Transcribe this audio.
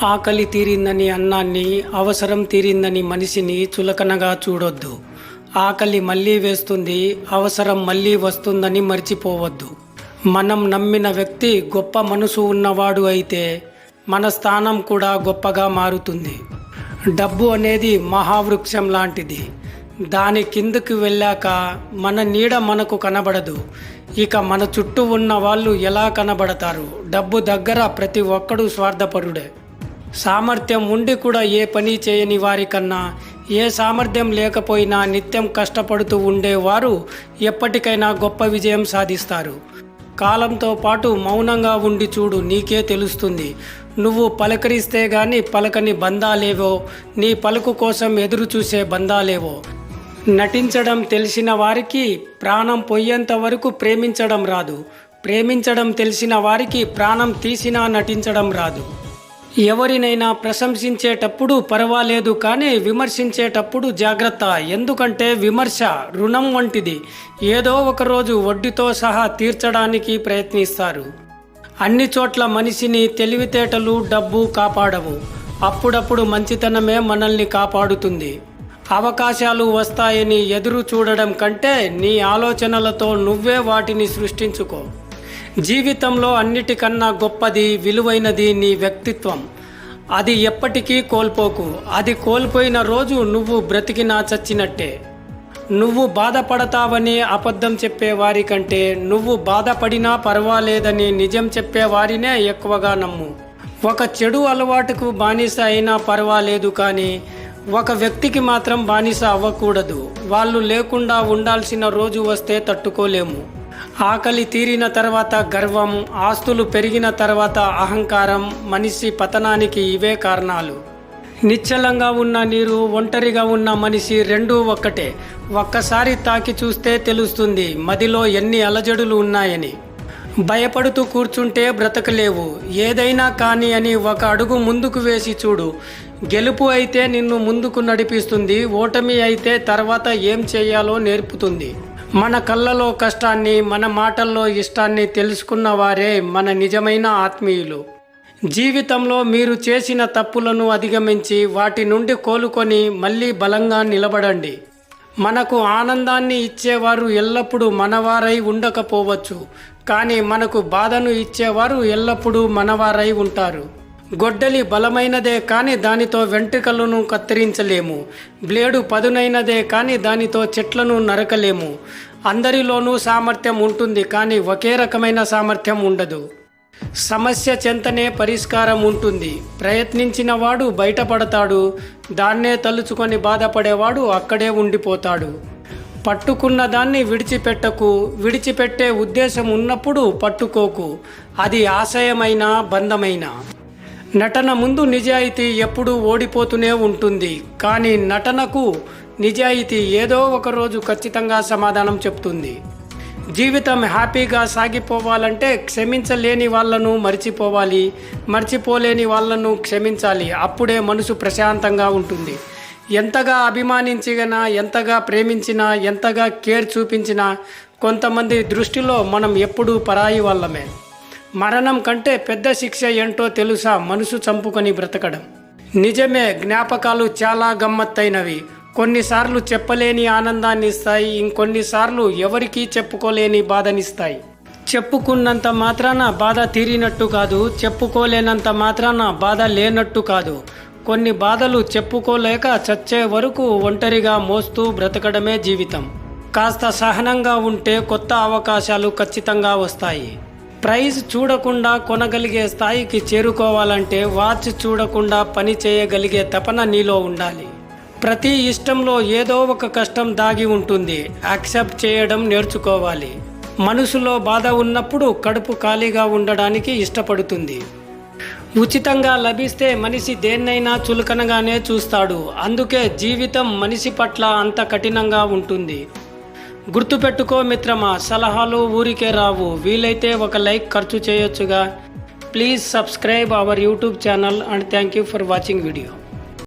ఆకలి తీరిందని అన్నాన్ని, అవసరం తీరిందని మనిషిని చులకనగా చూడొద్దు. ఆకలి మళ్ళీ వేస్తుంది, అవసరం మళ్ళీ వస్తుందని మర్చిపోవద్దు. మనం నమ్మిన వ్యక్తి గొప్ప మనసు ఉన్నవాడు అయితే మన స్థానం కూడా గొప్పగా మారుతుంది. డబ్బు అనేది మహావృక్షం లాంటిది. దాని కిందకి వెళ్ళాక మన నీడ మనకు కనబడదు. ఇక మన చుట్టూ ఉన్న వాళ్ళు ఎలా కనబడతారు? డబ్బు దగ్గర ప్రతి ఒక్కడూ స్వార్థపరుడే. సామర్థ్యం ఉండి కూడా ఏ పని చేయని వారికన్నా, ఏ సామర్థ్యం లేకపోయినా నిత్యం కష్టపడుతూ ఉండేవారు ఎప్పటికైనా గొప్ప విజయం సాధిస్తారు. కాలంతో పాటు మౌనంగా ఉండి చూడు, నీకే తెలుస్తుంది. నువ్వు పలకరిస్తే గాని పలకని బంధాలేవో, నీ పలుకు కోసం ఎదురు చూసే బంధాలేవో. నటించడం తెలిసిన వారికి ప్రాణం పోయేంత వరకు ప్రేమించడం రాదు. ప్రేమించడం తెలిసిన వారికి ప్రాణం తీసినా నటించడం రాదు. ఎవరినైనా ప్రశంసించేటప్పుడు పర్వాలేదు, కానీ విమర్శించేటప్పుడు జాగ్రత్త. ఎందుకంటే విమర్శ రుణం వంటిది. ఏదో ఒకరోజు వడ్డీతో సహా తీర్చడానికి ప్రయత్నిస్తారు. అన్ని చోట్ల మనిషిని తెలివితేటలు, డబ్బు కాపాడవు. అప్పుడప్పుడు మంచితనమే మనల్ని కాపాడుతుంది. అవకాశాలు వస్తాయని ఎదురు చూడడం కంటే నీ ఆలోచనలతో నువ్వే వాటిని సృష్టించుకో. జీవితంలో అన్నిటికన్నా గొప్పది, విలువైనది నీ వ్యక్తిత్వం. అది ఎప్పటికీ కోల్పోకు. అది కోల్పోయిన రోజు నువ్వు బ్రతికినా చచ్చినట్టే. నువ్వు బాధపడతావని అబద్ధం చెప్పేవారి కంటే నువ్వు బాధపడినా పర్వాలేదని నిజం చెప్పేవారినే ఎక్కువగా నమ్ము. ఒక చెడు అలవాటుకు బానిస అయినా పర్వాలేదు, కానీ ఒక వ్యక్తికి మాత్రం బానిస అవ్వకూడదు. వాళ్ళు లేకుండా ఉండాల్సిన రోజు వస్తే తట్టుకోలేము. ఆకలి తీరిన తర్వాత గర్వం, ఆస్తులు పెరిగిన తర్వాత అహంకారం, మనిషి పతనానికి ఇవే కారణాలు. నిశ్చలంగా ఉన్న నీరు, ఒంటరిగా ఉన్న మనిషి రెండూ ఒక్కటే. ఒక్కసారి తాకి చూస్తే తెలుస్తుంది మదిలో ఎన్ని అలజడులు ఉన్నాయని. భయపడుతూ కూర్చుంటే బ్రతకలేవు. ఏదైనా కానీ అని ఒక అడుగు ముందుకు వేసి చూడు. గెలుపు అయితే నిన్ను ముందుకు నడిపిస్తుంది, ఓటమి అయితే తర్వాత ఏం చేయాలో నేర్పుతుంది. మన కళ్ళలో కష్టాన్ని, మన మాటల్లో ఇష్టాన్ని తెలుసుకున్న వారే మన నిజమైన ఆత్మీయులు. జీవితంలో మీరు చేసిన తప్పులను అధిగమించి వాటి నుండి కోలుకొని మళ్ళీ బలంగా నిలబడండి. మనకు ఆనందాన్ని ఇచ్చేవారు ఎల్లప్పుడూ మనవారై ఉండకపోవచ్చు, కానీ మనకు బాధను ఇచ్చేవారు ఎల్లప్పుడూ మనవారై ఉంటారు. గొడ్డలి బలమైనదే కానీ దానితో వెంట్రుకలను కత్తిరించలేము. బ్లేడు పదునైనదే కానీ దానితో చెట్లను నరకలేము. అందరిలోనూ సామర్థ్యం ఉంటుంది, కానీ ఒకే రకమైన సామర్థ్యం ఉండదు. సమస్య చెంతనే పరిష్కారం ఉంటుంది. ప్రయత్నించిన వాడు బయటపడతాడు. దాన్నే తలుచుకొని బాధపడేవాడు అక్కడే ఉండిపోతాడు. పట్టుకున్న దాన్ని విడిచిపెట్టకు. విడిచిపెట్టే ఉద్దేశం ఉన్నప్పుడు పట్టుకోకు. అది ఆశయమైన, బంధమైన. నటన ముందు నిజాయితీ ఎప్పుడూ ఓడిపోతూనే ఉంటుంది, కానీ నటనకు నిజాయితీ ఏదో ఒక రోజు ఖచ్చితంగా సమాధానం చెప్తుంది. జీవితం హ్యాపీగా సాగిపోవాలంటే క్షమించలేని వాళ్ళను మర్చిపోవాలి, మర్చిపోలేని వాళ్ళను క్షమించాలి. అప్పుడే మనసు ప్రశాంతంగా ఉంటుంది. ఎంతగా అభిమానించినా, ఎంతగా ప్రేమించినా, ఎంతగా కేర్ చూపించినా కొంతమంది దృష్టిలో మనం ఎప్పుడూ పరాయి వాళ్ళమే. మరణం కంటే పెద్ద శిక్ష ఏంటో తెలుసా? మనసు చంపుకొని బ్రతకడం. నిజమే, జ్ఞాపకాలు చాలా గమ్మత్తైనవి. కొన్నిసార్లు చెప్పలేని ఆనందాన్ని ఇస్తాయి, ఇంకొన్నిసార్లు ఎవరికీ చెప్పుకోలేని బాధనిస్తాయి. చెప్పుకున్నంత మాత్రాన బాధ తీరినట్టు కాదు, చెప్పుకోలేనంత మాత్రాన బాధ లేనట్టు కాదు. కొన్ని బాధలు చెప్పుకోలేక చచ్చే వరకు ఒంటరిగా మోస్తూ బ్రతకడమే జీవితం. కాస్త సహనంగా ఉంటే కొత్త అవకాశాలు ఖచ్చితంగా వస్తాయి. ప్రైజ్ చూడకుండా కొనగలిగే స్థాయికి చేరుకోవాలంటే వాచ్ చూడకుండా పని చేయగలిగే తపన నీలో ఉండాలి. ప్రతి ఇష్టంలో ఏదో ఒక కష్టం దాగి ఉంటుంది. యాక్సెప్ట్ చేయడం నేర్చుకోవాలి. మనసులో బాధ ఉన్నప్పుడు కడుపు ఖాళీగా ఉండడానికి ఇష్టపడుతుంది. ఉచితంగా లభిస్తే మనిషి దేన్నైనా చులకనగానే చూస్తాడు. అందుకే జీవితం మనిషి పట్ల అంత కఠినంగా ఉంటుంది. గుర్తుపెట్టుకో మిత్రమా, సలహాలు ఊరికే రావు. వీలైతే ఒక లైక్ ఖర్చు చేయొచ్చుగా. Please subscribe our YouTube channel and thank you for watching video.